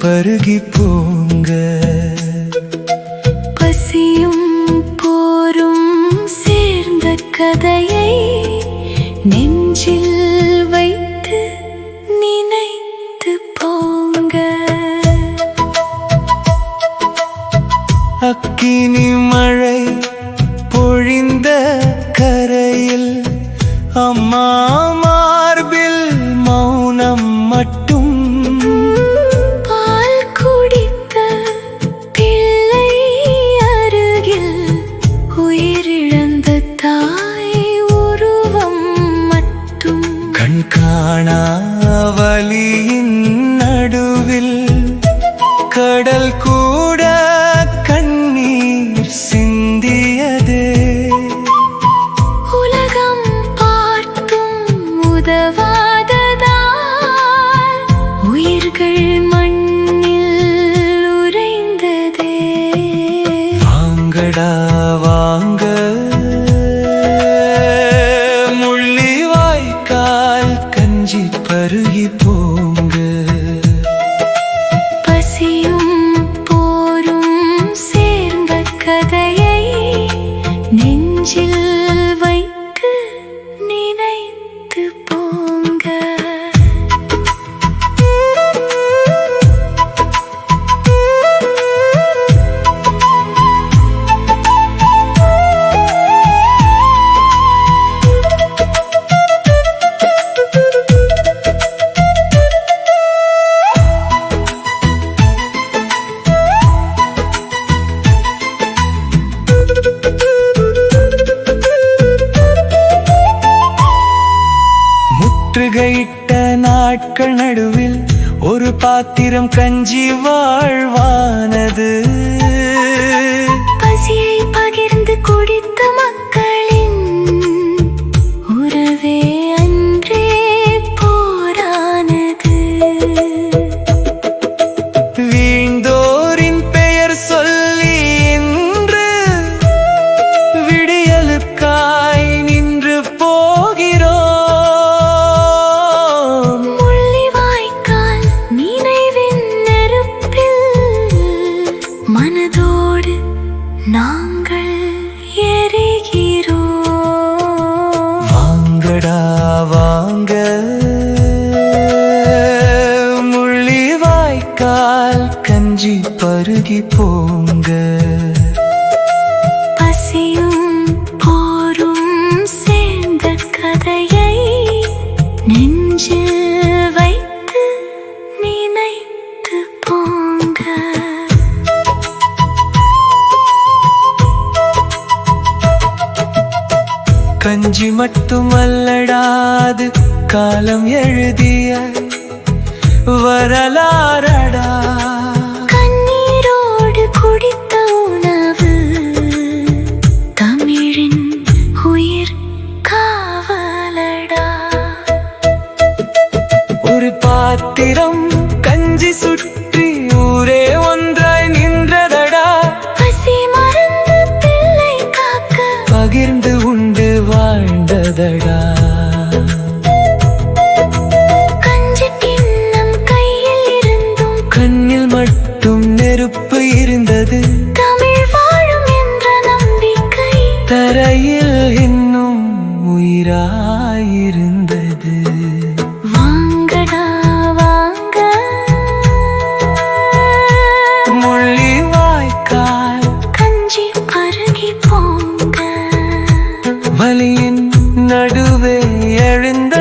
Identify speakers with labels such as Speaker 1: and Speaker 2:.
Speaker 1: பருகி போங்க.
Speaker 2: பசியும் போரும் சேர்ந்த கதையை நெஞ்சில் வைத்து நினைத்து போங்க.
Speaker 1: அக்கினி மழை பொழிந்த கரையில் அம்மா மார்பில் மௌனம் மட்டும்.
Speaker 2: பால் குடித்த பிள்ளை அருகில் உயிரிழந்த தாய் உருவம் மட்டும்.
Speaker 1: கண் காணா வலியின் நடுவில் கடல் கூட கண்ணீர் சிந்தியதே.
Speaker 2: உலகம் பார்த்தும் உதவாததால் உயிர்கள் மண்ணில் உறைந்ததே.
Speaker 1: வாங்கடா வாங்க முள்ளி வாய்க்கால் கஞ்சி பருகி போங்க.
Speaker 2: பசியும் போரும் சேர்ந்த கதையை நெஞ்சில் வைத்து நினைத்து போங்க.
Speaker 1: முற்றுகையிட்ட நாட்கள் நடுவில் ஒரு பாத்திரம் கஞ்சி வாழ்வானது.
Speaker 2: பசியை பகிர்ந்து குடித்த மக்களின் உறவே அன்றே போரானது.
Speaker 1: வீழ்ந்தோரின் பெயர் சொல்லி இன்று விடியலுக்காய் நின்று போகிறோம்.
Speaker 2: முள்ளிவாய்க்கால் நினைவின் நெருப்பில் மனதோடு நாங்கள் எரிகிறோம்.
Speaker 1: வாங்கடா வாங்க முள்ளி வாய்க்கால் கஞ்சி பருகி போங்க.
Speaker 2: பசியும் போரும் சேர்ந்த கதையை நெஞ்சில் வைத்து நினைத்து போங்க.
Speaker 1: கஞ்சி மட்டுமல்லடாது காலம் எழுதிய வரலாறடா.
Speaker 2: கண்ணீரோடு குடித்த உணவு தமிழின் உயிர் காவலடா.
Speaker 1: ஒரு பாத்திரம் கஞ்சி சுற்றி ஊரே ஒன்றாய் நின்றதடா.
Speaker 2: பசி மறந்து பிள்ளை காக்க
Speaker 1: பகிர்ந்து உண்டு வாழ்ந்ததடா.
Speaker 2: கஞ்சி கிண்ணம் கையில் இருந்தும்
Speaker 1: கண்ணில் மட்டும் நெருப்பு இருந்தது.
Speaker 2: தமிழ் வாழும் என்ற நம்பிக்கை
Speaker 1: தரையில் இன்னும் உயிராயிருந்தது.
Speaker 2: வாங்கடா வாங்க
Speaker 1: முள்ளி வாய்க்கால்
Speaker 2: கஞ்சி பருகி போங்க.
Speaker 1: வலியின் நடுவே எழுந்த